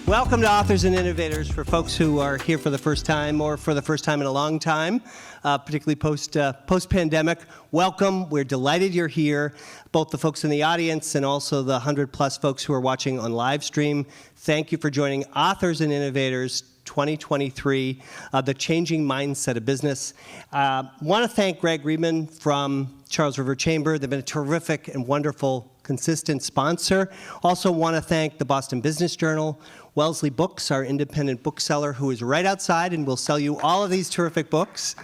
Welcome to Authors and Innovators for folks who are here for the first time or for the first time in a long time, particularly post-pandemic. Welcome. We're delighted you're here, both the folks in the audience and also the 100-plus folks who are watching on live stream. Thank you for joining Authors and Innovators 2023, The Changing Mindset of Business. Want to thank Greg Reedman from Charles River Chamber. They've been a terrific and wonderful, consistent sponsor. Also want to thank the Boston Business Journal, Wellesley Books, our independent bookseller, who is right outside and will sell you all of these terrific books.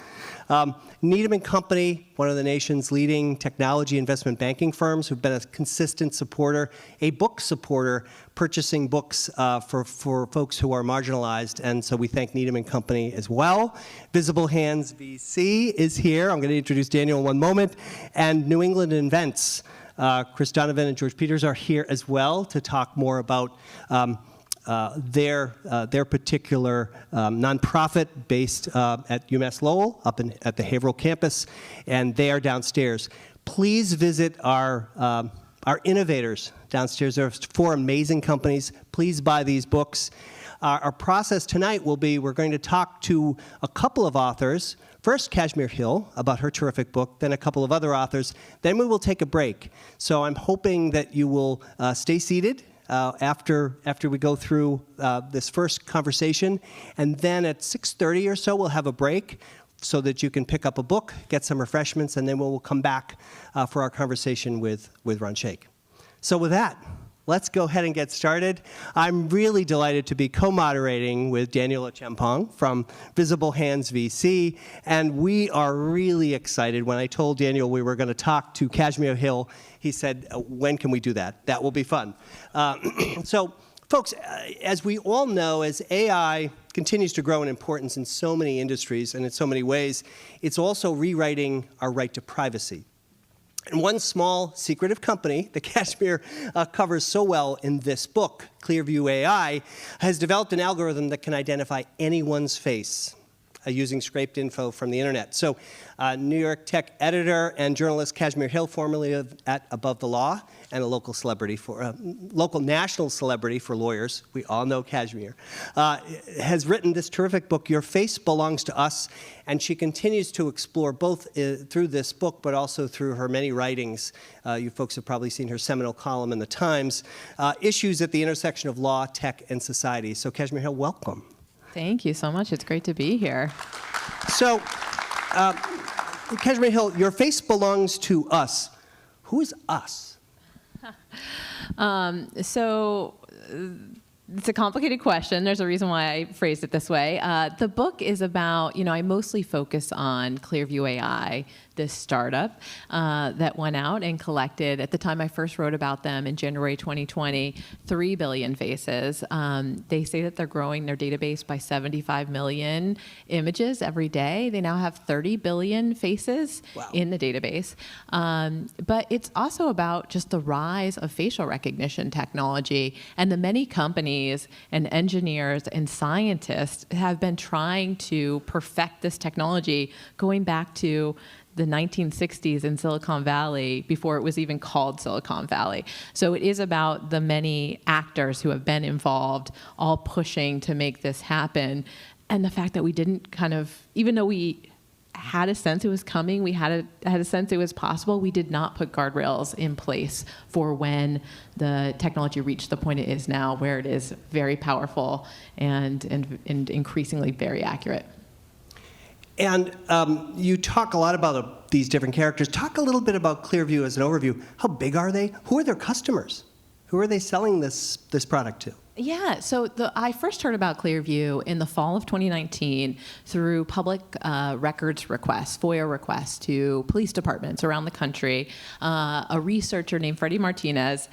Needham & Company, one of the nation's leading technology investment banking firms, who've been a consistent supporter, a book supporter, purchasing books for folks who are marginalized, and so we thank Needham & Company as well. Visible Hands VC is here. I'm going to introduce Daniel in one moment. And New England Invents. Chris Donovan and George Peters are here as well to talk more about their particular nonprofit based at UMass Lowell, at the Haverhill campus, and they are downstairs. Please visit our innovators downstairs. There are 4 amazing companies. Please buy these books. Our process tonight will be, we're going to talk to a couple of authors. First, Kashmir Hill, about her terrific book, then a couple of other authors. Then we will take a break. So I'm hoping that you will stay seated after we go through this first conversation. And then at 6:30 or so, we'll have a break so that you can pick up a book, get some refreshments, and then we'll come back for our conversation with Ron Shaikh. So with that, let's go ahead and get started. I'm really delighted to be co-moderating with Daniel Champong from Visible Hands VC, and we are really excited. When I told Daniel we were going to talk to Kashmir Hill, he said, when can we do that? That will be fun. So, folks, as we all know, as AI continues to grow in importance in so many industries and in so many ways, it's also rewriting our right to privacy. And one small, secretive company that Kashmir covers so well in this book, Clearview AI, has developed an algorithm that can identify anyone's face using scraped info from the internet. So New York Tech editor and journalist Kashmir Hill, formerly at Above the Law, and a local national celebrity for lawyers, we all know Kashmir, has written this terrific book, Your Face Belongs to Us, and she continues to explore both through this book, but also through her many writings. You folks have probably seen her seminal column in the Times, issues at the intersection of law, tech, and society. So Kashmir Hill, welcome. Thank you so much. It's great to be here. So, Kashmir Hill, your face belongs to us. Who is us? It's a complicated question. There's a reason why I phrased it this way. The book is about, I mostly focus on Clearview AI, this startup that went out and collected, at the time I first wrote about them in January 2020, 3 billion faces. They say that they're growing their database by 75 million images every day. They now have 30 billion faces in the database. But it's also about just the rise of facial recognition technology, and the many companies and engineers and scientists have been trying to perfect this technology going back to the 1960s in Silicon Valley, before it was even called Silicon Valley. So it is about the many actors who have been involved, all pushing to make this happen. And the fact that we didn't even though we had a sense it was coming, we had a sense it was possible, we did not put guardrails in place for when the technology reached the point it is now, where it is very powerful and increasingly very accurate. And you talk a lot about these different characters. Talk a little bit about Clearview as an overview. How big are they? Who are their customers? Who are they selling this product to? Yeah, so I first heard about Clearview in the fall of 2019 through public records requests, FOIA requests to police departments around the country. A researcher named Freddie Martinez,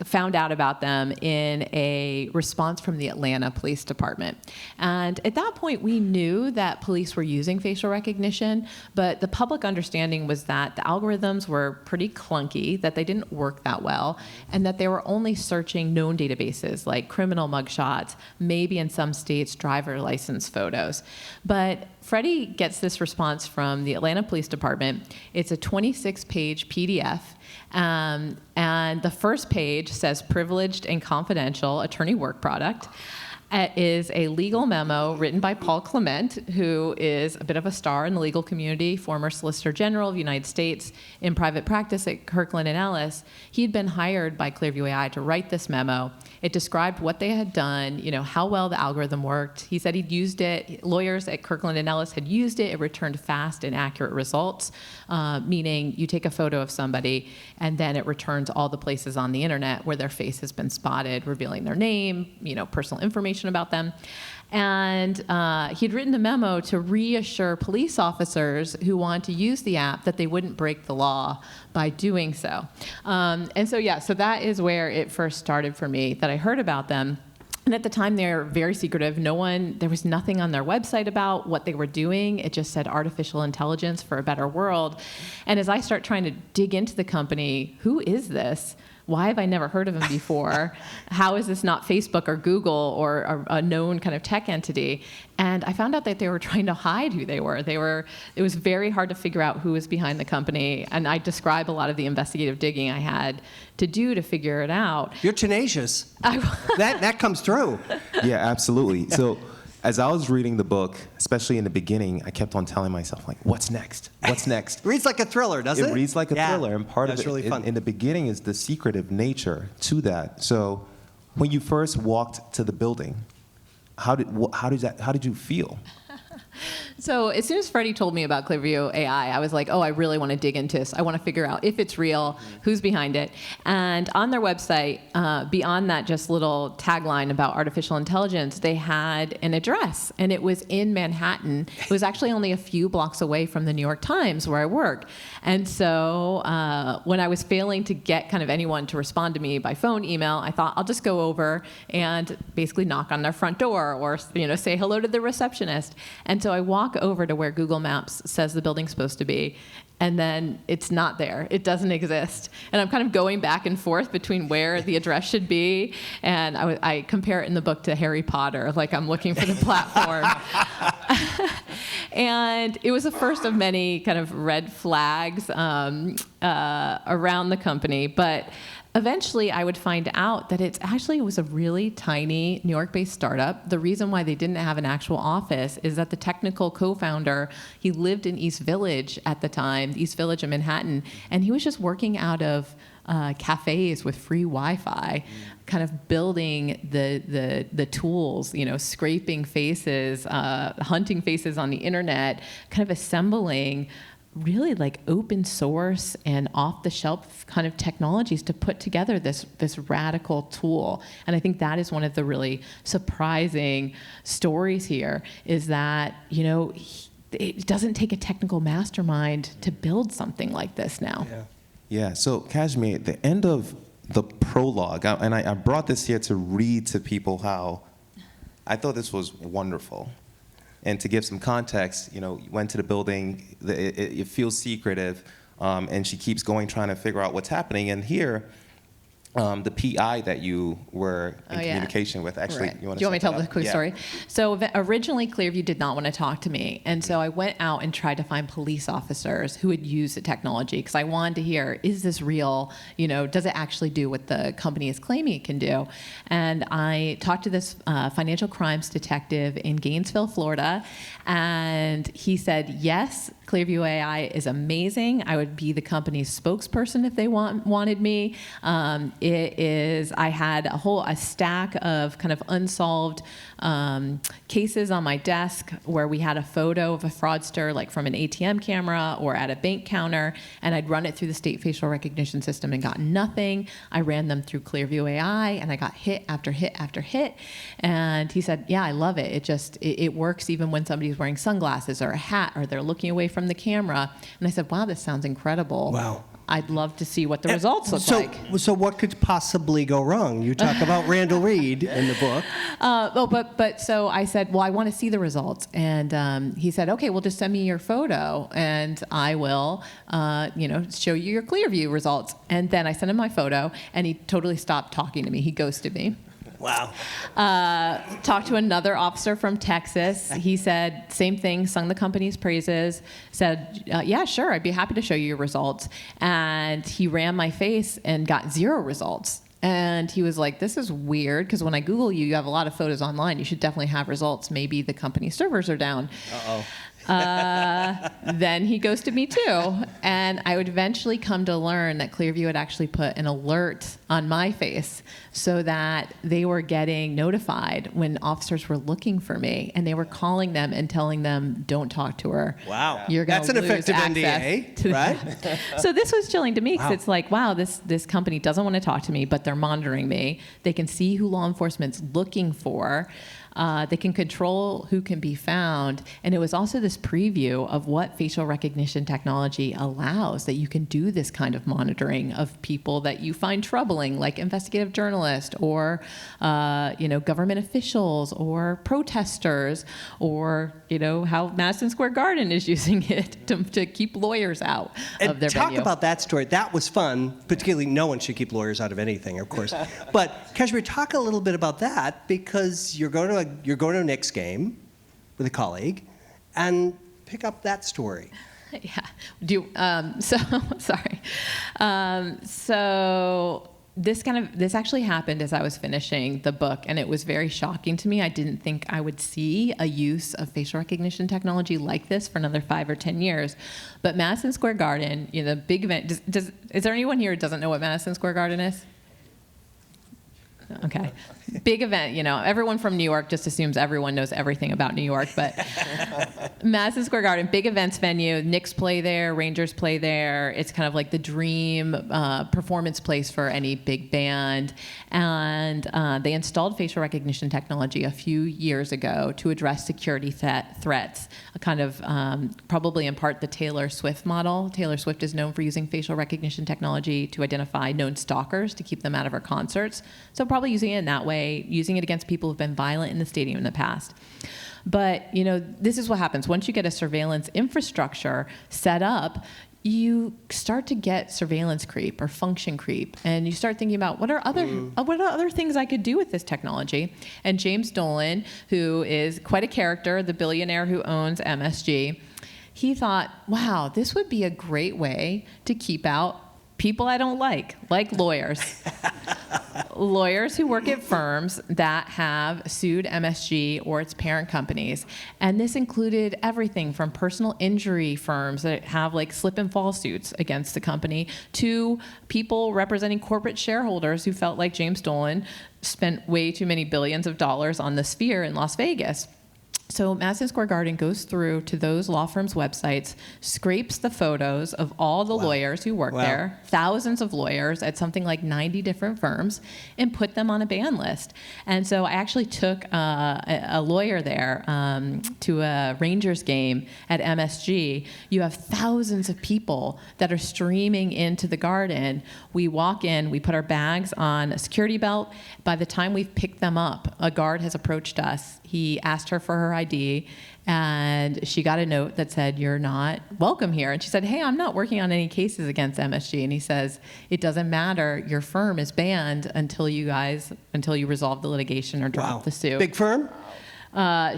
found out about them in a response from the Atlanta Police Department. And at that point, we knew that police were using facial recognition, but the public understanding was that the algorithms were pretty clunky, that they didn't work that well, and that they were only searching known databases databases like criminal mugshots, maybe in some states driver license photos. But Freddie gets this response from the Atlanta Police Department. It's a 26-page PDF. And the first page says privileged and confidential attorney work product. It is a legal memo written by Paul Clement, who is a bit of a star in the legal community, former Solicitor General of the United States in private practice at Kirkland & Ellis. He'd been hired by Clearview AI to write this memo. It described what they had done, how well the algorithm worked. He said he'd used it. Lawyers at Kirkland & Ellis had used it. It returned fast and accurate results, meaning you take a photo of somebody and then it returns all the places on the internet where their face has been spotted, revealing their name, personal information about them. And he'd written a memo to reassure police officers who want to use the app that they wouldn't break the law by doing so. So that is where it first started for me, that I heard about them. And at the time, they're very secretive. There was nothing on their website about what they were doing. It just said artificial intelligence for a better world. And as I start trying to dig into the company, who is this? Why have I never heard of him before? How is this not Facebook or Google or a known kind of tech entity? And I found out that they were trying to hide who they were. It was very hard to figure out who was behind the company. And I describe a lot of the investigative digging I had to do to figure it out. You're tenacious. That comes through. Yeah, absolutely. So as I was reading the book, especially in the beginning, I kept on telling myself, what's next? What's next? Reads like a thriller, doesn't it? It reads like a thriller, and part of That's it really fun. in the beginning is the secretive nature to that. So when you first walked to the building, how did you feel? So as soon as Freddie told me about Clearview AI, I was like, I really want to dig into this. I want to figure out if it's real, who's behind it. And on their website, beyond that just little tagline about artificial intelligence, they had an address, and it was in Manhattan. It was actually only a few blocks away from the New York Times, where I work. And so when I was failing to get kind of anyone to respond to me by phone, email, I thought I'll just go over and basically knock on their front door or say hello to the receptionist. And so I walk over to where Google Maps says the building's supposed to be, and then it's not there. It doesn't exist. And I'm kind of going back and forth between where the address should be, and I compare it in the book to Harry Potter, like I'm looking for the platform. And it was the first of many kind of red flags around the company, but eventually, I would find out that it was a really tiny New York-based startup. The reason why they didn't have an actual office is that the technical co-founder, he lived in East Village at the time, East Village in Manhattan, and he was just working out of cafes with free Wi-Fi, kind of building the tools, scraping faces, hunting faces on the internet, kind of assembling really like open source and off-the-shelf kind of technologies to put together this radical tool. And I think that is one of the really surprising stories here, is that, it doesn't take a technical mastermind to build something like this now. Yeah, so Kashmir, at the end of the prologue, I brought this here to read to people how I thought this was wonderful. And to give some context, you went to the building, it feels secretive, and she keeps going trying to figure out what's happening. And here, the PI that you were in communication with, actually, right. you want Do you want me to tell that the quick story? So originally, Clearview did not want to talk to me. And so I went out and tried to find police officers who would use the technology, because I wanted to hear, is this real? Does it actually do what the company is claiming it can do? And I talked to this financial crimes detective in Gainesville, Florida, and he said, yes, Clearview AI is amazing. I would be the company's spokesperson if they wanted me. I had a stack of kind of unsolved cases on my desk where we had a photo of a fraudster, like from an ATM camera or at a bank counter, and I'd run it through the state facial recognition system and got nothing. I ran them through Clearview AI, and I got hit after hit after hit. And he said, yeah, I love it. It works even when somebody's wearing sunglasses or a hat or they're looking away from the camera. And I said, wow, this sounds incredible. Wow. I'd love to see what the results look so, like. So what could possibly go wrong? You talk about Randall Reed in the book. But so I said, well, I want to see the results. And he said, okay, well, just send me your photo and I will, show you your Clearview results. And then I sent him my photo and he totally stopped talking to me. He ghosted me. Wow. Talked to another officer from Texas. He said, same thing, sung the company's praises, said, yeah, sure, I'd be happy to show you your results. And he ran my face and got 0 results. And he was like, this is weird, because when I Google you, you have a lot of photos online. You should definitely have results. Maybe the company servers are down. Uh-oh. Then he ghosted me too. And I would eventually come to learn that Clearview had actually put an alert on my face so that they were getting notified when officers were looking for me, and they were calling them and telling them, don't talk to her. Wow. You're gonna That's an lose effective access to NDA, right? So this was chilling to me, because Wow. it's like, wow, this company doesn't want to talk to me, but they're monitoring me. They can see who law enforcement's looking for. They can control who can be found. And it was also this preview of what facial recognition technology allows, that you can do this kind of monitoring of people that you find troubling, like investigative journalists or government officials or protesters, or how Madison Square Garden is using it to keep lawyers out of their Talk venue. about that story. That was fun. Particularly, no one should keep lawyers out of anything, of course. But Kashmir, talk a little bit about that, because you're going to a Knicks game with a colleague, and pick up that story. Yeah. Sorry. So this actually happened as I was finishing the book, and it was very shocking to me. I didn't think I would see a use of facial recognition technology like this for another 5 or 10 years. But Madison Square Garden, the big event. Is there anyone here who doesn't know what Madison Square Garden is? Okay. Big event, everyone from New York just assumes everyone knows everything about New York, but Madison Square Garden, big events venue, Knicks play there, Rangers play there. It's kind of like the dream performance place for any big band. And they installed facial recognition technology a few years ago to address security threats, kind of probably in part the Taylor Swift model. Taylor Swift is known for using facial recognition technology to identify known stalkers to keep them out of her concerts. So probably using it in that way, using it against people who've been violent in the stadium in the past. But, this is what happens. Once you get a surveillance infrastructure set up, you start to get surveillance creep or function creep, and you start thinking about what are other things I could do with this technology. And James Dolan, who is quite a character, the billionaire who owns MSG, he thought, wow, this would be a great way to keep out people I don't like lawyers. Lawyers who work at firms that have sued MSG or its parent companies. And this included everything from personal injury firms that have slip and fall suits against the company, to people representing corporate shareholders who felt like James Dolan spent way too many billions of dollars on the Sphere in Las Vegas. So Madison Square Garden goes through to those law firms' websites, scrapes the photos of all the lawyers who work there, thousands of lawyers at something like 90 different firms, and put them on a ban list. And so I actually took a lawyer there to a Rangers game at MSG. You have thousands of people that are streaming into the Garden. We walk in, we put our bags on a security belt. By the time we've picked them up, a guard has approached us. He asked her for her ID, and she got a note that said, "You're not welcome here." And she said, "Hey, I'm not working on any cases against MSG." And he says, "It doesn't matter. Your firm is banned until you resolve the litigation or drop the suit." Big firm?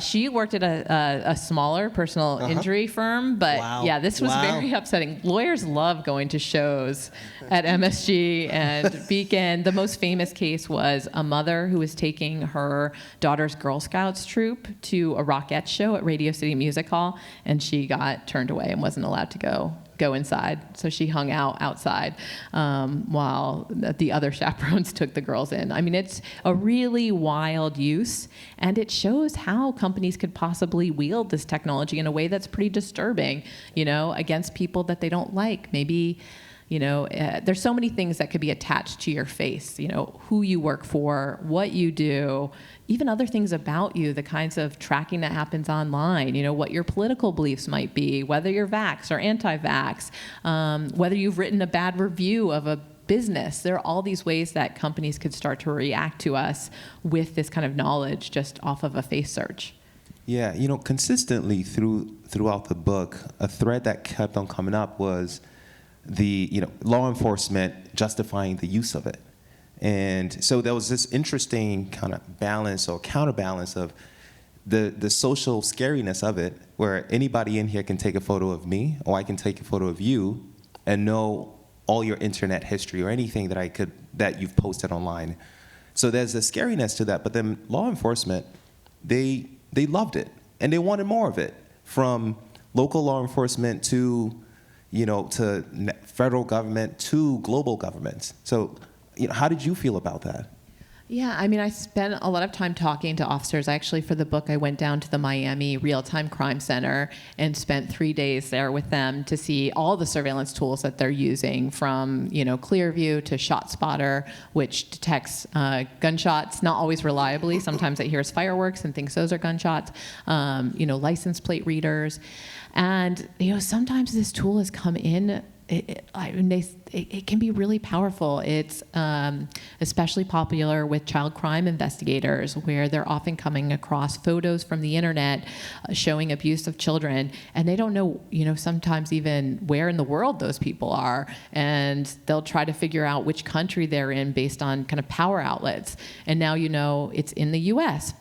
She worked at a smaller personal injury firm, but yeah, this was very upsetting. Lawyers love going to shows at MSG and Beacon. The most famous case was a mother who was taking her daughter's Girl Scouts troop to a Rockettes show at Radio City Music Hall, and she got turned away and wasn't allowed to go inside. So she hung out outside while the other chaperones took the girls in. I mean, it's a really wild use, and it shows how companies could possibly wield this technology in a way that's pretty disturbing, against people that they don't like. Maybe There's so many things that could be attached to your face, who you work for, what you do, even other things about you, the kinds of tracking that happens online, what your political beliefs might be, whether you're vax or anti-vax, whether you've written a bad review of a business. There are all these ways that companies could start to react to us with this kind of knowledge just off of a face search. Yeah, consistently throughout the book, a thread that kept on coming up was the law enforcement justifying the use of it. And so there was this interesting kind of balance or counterbalance of the social scariness of it, where anybody in here can take a photo of me, or I can take a photo of you and know all your internet history or anything that you've posted online. So there's a scariness to that. But then law enforcement, they loved it, and they wanted more of it, from local law enforcement to federal government to global governments. So, how did you feel about that? Yeah, I spent a lot of time talking to officers. Actually, for the book, I went down to the Miami Real-Time Crime Center and spent 3 days there with them to see all the surveillance tools that they're using, from Clearview to ShotSpotter, which detects gunshots, not always reliably. Sometimes it hears fireworks and thinks those are gunshots. License plate readers, and sometimes this tool has come in. It can be really powerful. It's especially popular with child crime investigators, where they're often coming across photos from the internet showing abuse of children, and they don't know, sometimes even where in the world those people are, and they'll try to figure out which country they're in based on kind of power outlets. And now it's in the U.S.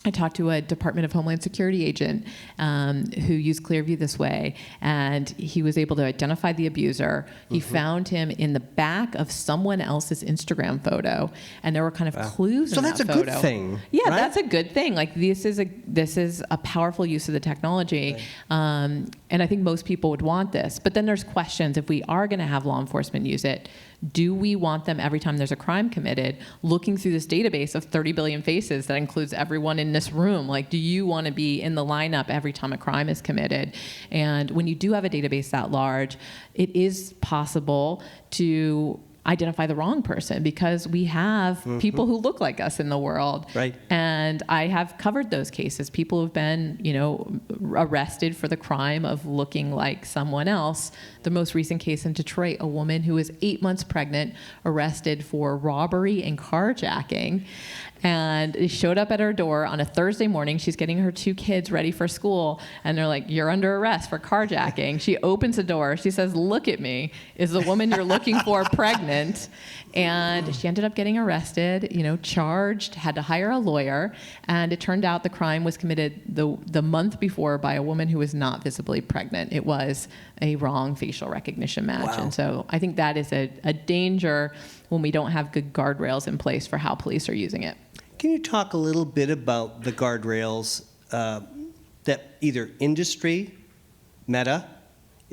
I talked to a Department of Homeland Security agent who used Clearview this way, and he was able to identify the abuser. He found him in the back of someone else's Instagram photo, and there were kind of clues in that photo. So that's a good thing, Yeah, right? That's a good thing. Like, this is a powerful use of the technology, right. And I think most people would want this. But then there's questions. If we are going to have law enforcement use it, do we want them, every time there's a crime committed, looking through this database of 30 billion faces that includes everyone in this room? Like, do you want to be in the lineup every time a crime is committed? And when you do have a database that large, it is possible to identify the wrong person, because we have people who look like us in the world. Right. And I have covered those cases. People have been, arrested for the crime of looking like someone else. The most recent case in Detroit, a woman who was 8 months pregnant, arrested for robbery and carjacking. And they showed up at her door on a Thursday morning. She's getting her 2 kids ready for school, and they're like, "You're under arrest for carjacking." She opens the door. She says, "Look at me. Is the woman you're looking for pregnant?" And she ended up getting arrested, charged, had to hire a lawyer, and it turned out the crime was committed the month before by a woman who was not visibly pregnant. It was a wrong facial recognition match. Wow. And so I think that is a danger when we don't have good guardrails in place for how police are using it. Can you talk a little bit about the guardrails that either industry, Meta,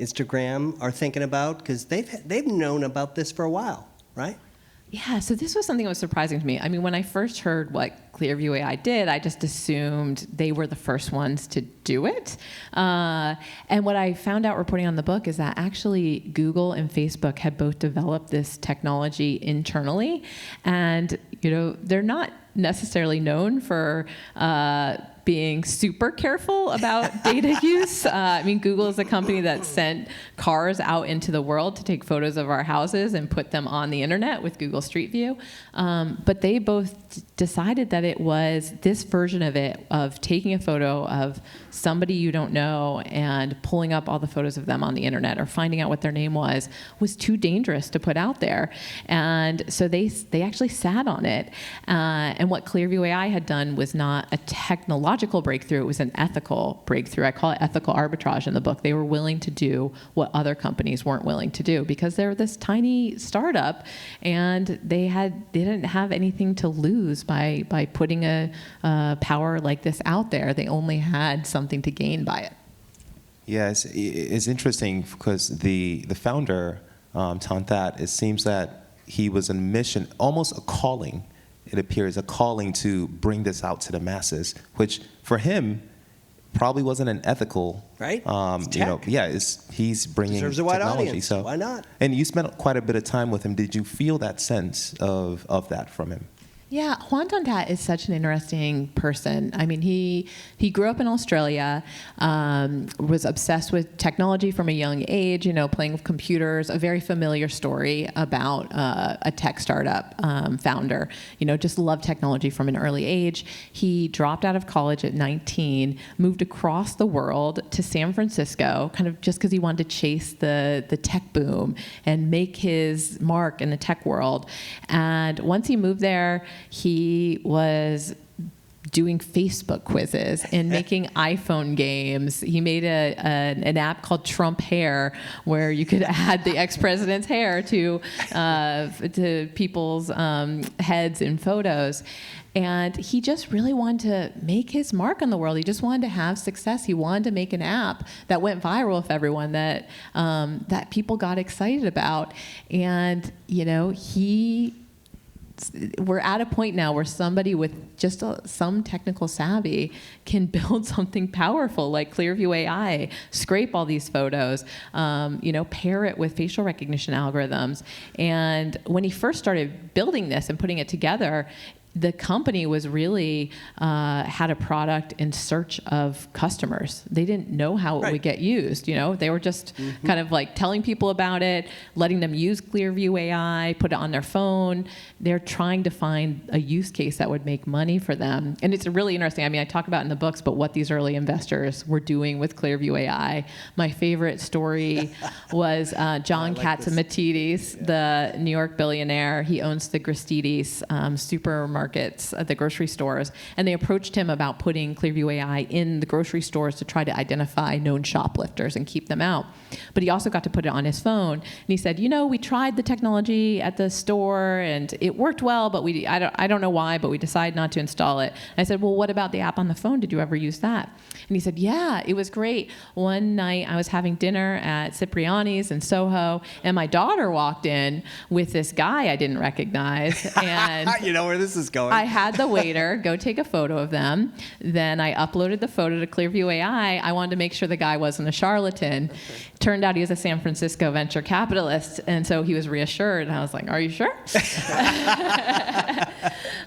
Instagram are thinking about? Because they've known about this for a while, right? Yeah, so this was something that was surprising to me. When I first heard what Clearview AI did, I just assumed they were the first ones to do it. And what I found out reporting on the book is that actually Google and Facebook had both developed this technology internally. And, they're not necessarily known for being super careful about data use. Google is a company that sent cars out into the world to take photos of our houses and put them on the internet with Google Street View. But they both decided that it was this version of it, of taking a photo of somebody you don't know and pulling up all the photos of them on the internet or finding out what their name was too dangerous to put out there. And so they actually sat on it. And what Clearview AI had done was not a technological breakthrough, it was an ethical breakthrough. I call it ethical arbitrage in the book. They were willing to do what other companies weren't willing to do, because they're this tiny startup, and they didn't have anything to lose by putting a power like this out there. They only had something to gain by it. Yes, it's interesting because the founder, Tom That, it seems that he was on a mission, almost a calling. It appears a calling to bring this out to the masses, which for him probably wasn't an ethical, Right. It's you know, tech. yeah, he's bringing Deserves a wide technology. audience. So Why not? And you spent quite a bit of time with him. Did you feel that sense of that from him? Yeah, Juan Tontat is such an interesting person. I mean, he grew up in Australia, was obsessed with technology from a young age, you know, playing with computers, a very familiar story about a tech startup founder, you know, just loved technology from an early age. He dropped out of college at 19, moved across the world to San Francisco, kind of just because he wanted to chase the tech boom and make his mark in the tech world. And once he moved there, he was doing Facebook quizzes and making iPhone games. He made an app called Trump Hair, where you could add the ex-president's hair to people's heads in photos. And he just really wanted to make his mark on the world. He just wanted to have success. He wanted to make an app that went viral with everyone, that that people got excited about. And you know, we're at a point now where somebody with just some technical savvy can build something powerful like Clearview AI, scrape all these photos, you know, pair it with facial recognition algorithms. And when he first started building this and putting it together, the company was really had a product in search of customers. They didn't know how it would get used. You know, they were just kind of like telling people about it, letting them use Clearview AI, put it on their phone. They're trying to find a use case that would make money for them. And it's really interesting. I mean, I talk about in the books, but what these early investors were doing with Clearview AI. My favorite story was John Catsimatidis, the New York billionaire. He owns the Gristedes supermarkets at the grocery stores, and they approached him about putting Clearview AI in the grocery stores to try to identify known shoplifters and keep them out. But he also got to put it on his phone, and he said, you know, we tried the technology at the store and it worked well, but I don't know why, but we decided not to install it. And I said, well, what about the app on the phone? Did you ever use that? And he said, yeah, it was great. One night I was having dinner at Cipriani's in Soho, and my daughter walked in with this guy I didn't recognize, and You know where this is going. I had the waiter go take a photo of them. Then I uploaded the photo to Clearview AI. I wanted to make sure the guy wasn't a charlatan. Turned out he was a San Francisco venture capitalist, and so he was reassured. And I was like, are you sure?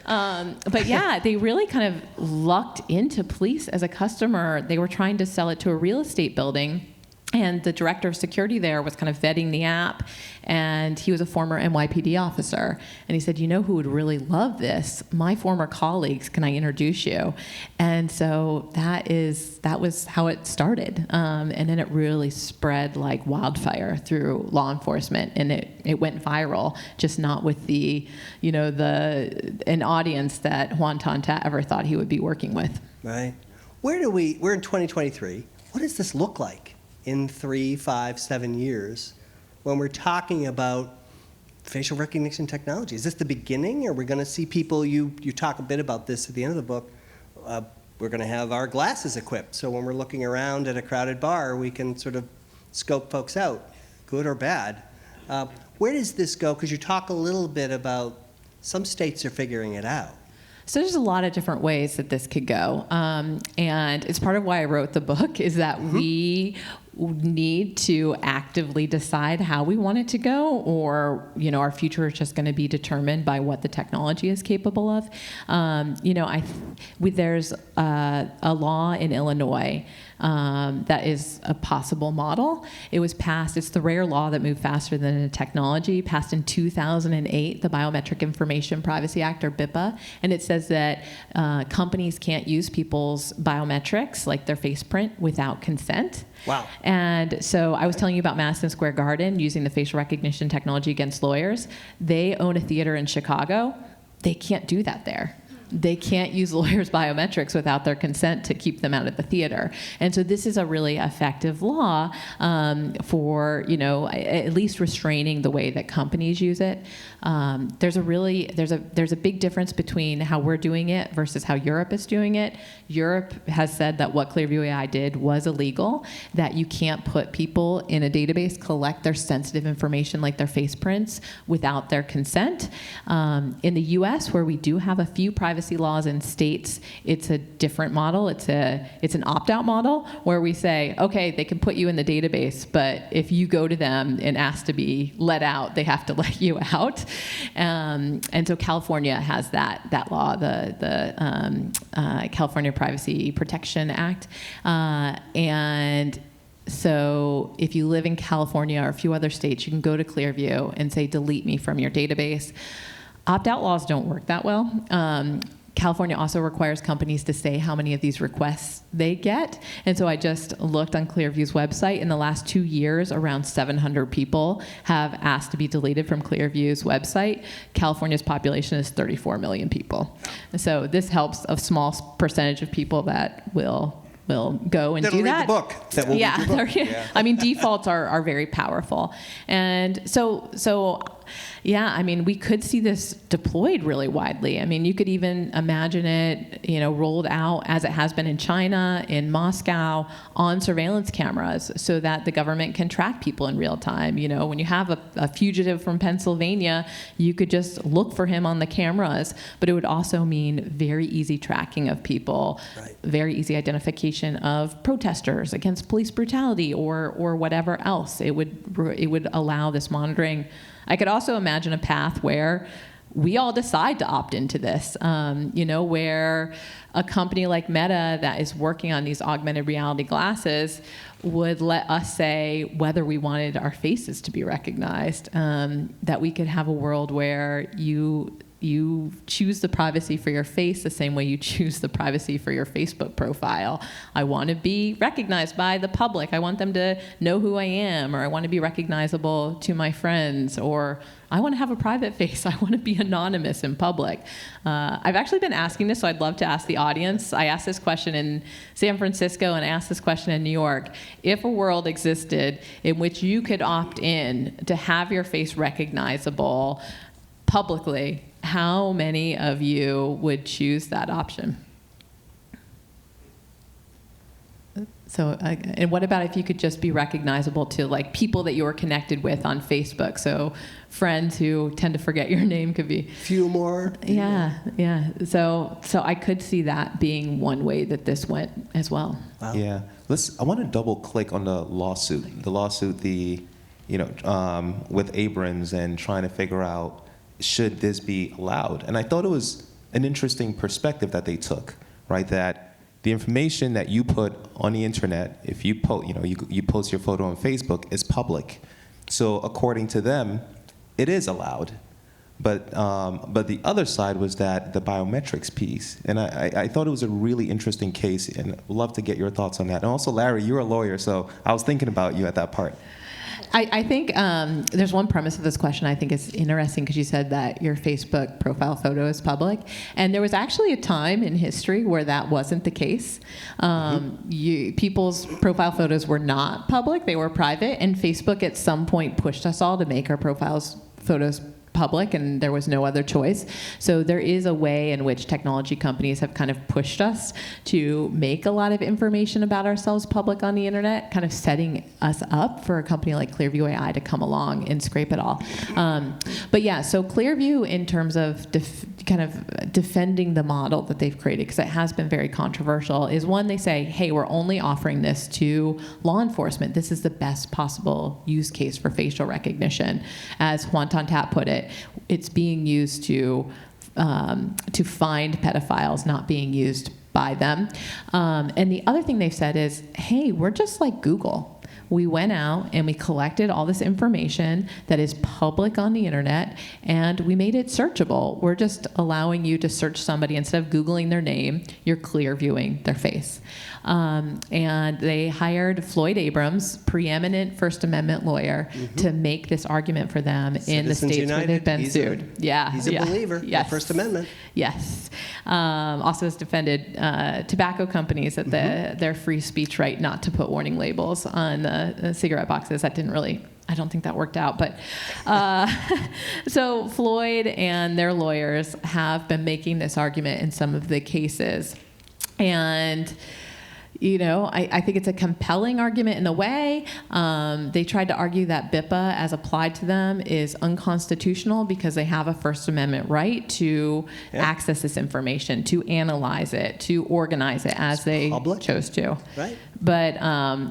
But yeah, they really kind of lucked into police as a customer. They were trying to sell it to a real estate building, and the director of security there was kind of vetting the app, and he was a former NYPD officer. And he said, you know who would really love this? My former colleagues, can I introduce you? And so that was how it started. And then it really spread like wildfire through law enforcement, and it went viral, just not with the, you know, an audience that Juan Tontat ever thought he would be working with. Right. We're in 2023. What does this look like in 3, 5, 7 years when we're talking about facial recognition technology? Is this the beginning? Or are we going to see people, you talk a bit about this at the end of the book, we're going to have our glasses equipped. So when we're looking around at a crowded bar, we can sort of scope folks out, good or bad. Where does this go? Because you talk a little bit about some states are figuring it out. So there's a lot of different ways that this could go. And it's part of why I wrote the book, is that we need to actively decide how we want it to go, or, you know, our future is just going to be determined by what the technology is capable of. You know, there's a law in Illinois that is a possible model. It was passed, it's the rare law that moved faster than the technology, passed in 2008, the Biometric Information Privacy Act, or BIPA, and it says that companies can't use people's biometrics, like their face print, without consent. Wow. And so I was telling you about Madison Square Garden using the facial recognition technology against lawyers. They own a theater in Chicago. They can't do that there. They can't use lawyers' biometrics without their consent to keep them out of the theater. And so this is a really effective law for, you know, at least restraining the way that companies use it. There's a big difference between how we're doing it versus how Europe is doing it. Europe has said that what Clearview AI did was illegal, that you can't put people in a database, collect their sensitive information like their face prints without their consent. In the US, where we do have a few privacy privacy laws in states, it's a different model. It's an opt-out model where we say, okay, they can put you in the database, but if you go to them and ask to be let out, they have to let you out. And so California has that law, the California Privacy Protection Act, and so if you live in California or a few other states, you can go to Clearview and say, delete me from your database. Opt-out laws don't work that well. California also requires companies to say how many of these requests they get. And so I just looked on Clearview's website. In the last 2 years, around 700 people have asked to be deleted from Clearview's website. California's population is 34 million people. So this helps a small percentage of people that will go and That'll do read that. the book. That will read your book. Yeah. I mean, defaults are very powerful. And so yeah, I mean, we could see this deployed really widely. I mean, you could even imagine it, rolled out as it has been in China, in Moscow, on surveillance cameras so that the government can track people in real time. When you have a fugitive from Pennsylvania, you could just look for him on the cameras, but it would also mean very easy tracking of people, right. Very easy identification of protesters against police brutality or whatever else. It would allow this monitoring. I could also imagine a path where we all decide to opt into this, where a company like Meta that is working on these augmented reality glasses would let us say whether we wanted our faces to be recognized, that we could have a world where you choose the privacy for your face the same way you choose the privacy for your Facebook profile. I want to be recognized by the public. I want them to know who I am, or I want to be recognizable to my friends, or I want to have a private face. I want to be anonymous in public. I've actually been asking this, so I'd love to ask the audience. I asked this question in San Francisco, and I asked this question in New York. If a world existed in which you could opt in to have your face recognizable publicly, how many of you would choose that option? So, and what about if you could just be recognizable to like people that you were connected with on Facebook? So friends who tend to forget your name could be few more. Yeah. So I could see that being one way that this went as well. Wow. Yeah. I want to double click on the lawsuit. With Abrams and trying to figure out, should this be allowed? And I thought it was an interesting perspective that they took, right? That the information that you put on the internet, if you post your photo on Facebook, is public. So according to them, it is allowed. But the other side was that the biometrics piece, and I thought it was a really interesting case, and I'd love to get your thoughts on that. And also, Larry, you're a lawyer, so I was thinking about you at that part. I think there's one premise of this question I think is interesting, because you said that your Facebook profile photo is public. And there was actually a time in history where that wasn't the case. People's profile photos were not public, they were private. And Facebook at some point pushed us all to make our photos public, and there was no other choice. So there is a way in which technology companies have kind of pushed us to make a lot of information about ourselves public on the internet, kind of setting us up for a company like Clearview AI to come along and scrape it all. But yeah, so Clearview, in terms of defending the model that they've created, because it has been very controversial, is one, they say, hey, we're only offering this to law enforcement. This is the best possible use case for facial recognition. As Juan Tontat put it, it's being used to find pedophiles, not being used by them. And the other thing they've said is, hey, we're just like Google. We went out and we collected all this information that is public on the internet, and we made it searchable. We're just allowing you to search somebody. Instead of Googling their name, you're clear viewing their face. And they hired Floyd Abrams, preeminent First Amendment lawyer, to make this argument for them in the states where they've been sued. He's a believer in the First Amendment. Yes. Also has defended tobacco companies at their free speech right not to put warning labels on the cigarette boxes. That didn't really, I don't think that worked out. But so Floyd and their lawyers have been making this argument in some of the cases. And I think it's a compelling argument in a way. They tried to argue that BIPA, as applied to them, is unconstitutional because they have a First Amendment right to access this information, to analyze it, to organize it as they chose to. Right. But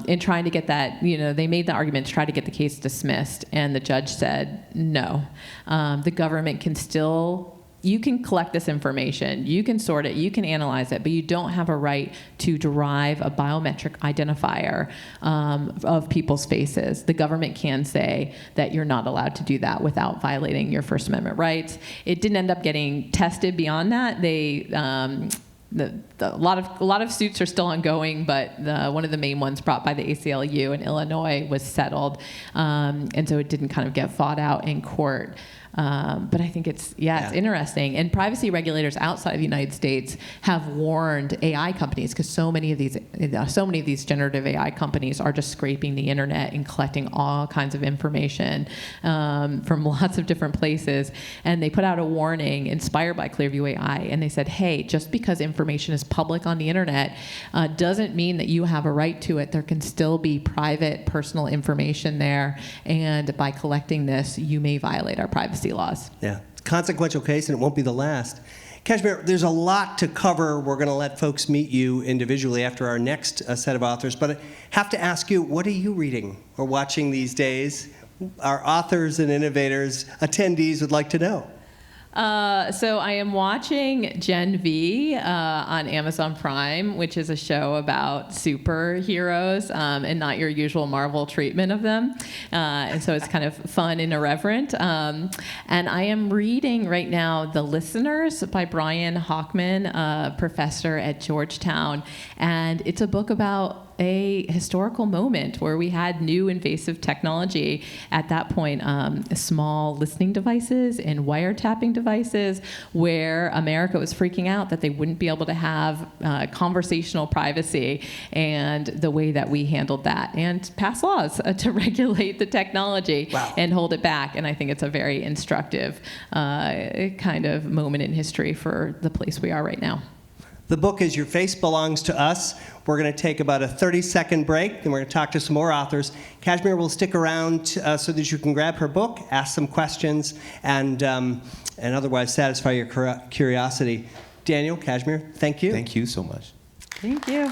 in trying to get that, they made the argument to try to get the case dismissed, and the judge said no. The government can still. You can collect this information, you can sort it, you can analyze it, but you don't have a right to derive a biometric identifier of people's faces. The government can say that you're not allowed to do that without violating your First Amendment rights. It didn't end up getting tested beyond that. A lot of suits are still ongoing, but one of the main ones brought by the ACLU in Illinois was settled, and so it didn't kind of get fought out in court. But I think it's interesting. And privacy regulators outside of the United States have warned AI companies, because so many of these generative AI companies are just scraping the internet and collecting all kinds of information from lots of different places. And they put out a warning inspired by Clearview AI, and they said, hey, just because information is public on the internet doesn't mean that you have a right to it. There can still be private, personal information there, and by collecting this, you may violate our privacy laws. Yeah, consequential case, and it won't be the last. Kashmir, there's a lot to cover. We're going to let folks meet you individually after our next set of authors, but I have to ask you, what are you reading or watching these days? Our authors and innovators, attendees would like to know. So I am watching Gen V on Amazon Prime, which is a show about superheroes and not your usual Marvel treatment of them. And so it's kind of fun and irreverent. And I am reading right now The Listeners by Brian Hockman, a professor at Georgetown. And it's a book about a historical moment where we had new invasive technology. At that point, small listening devices and wiretapping devices, where America was freaking out that they wouldn't be able to have conversational privacy, and the way that we handled that and passed laws to regulate the technology and hold it back. And I think it's a very instructive kind of moment in history for the place we are right now. The book is Your Face Belongs to Us. We're going to take about a 30-second break, then we're going to talk to some more authors. Kashmir will stick around so that you can grab her book, ask some questions, and otherwise satisfy your curiosity. Daniel, Kashmir, thank you. Thank you so much. Thank you.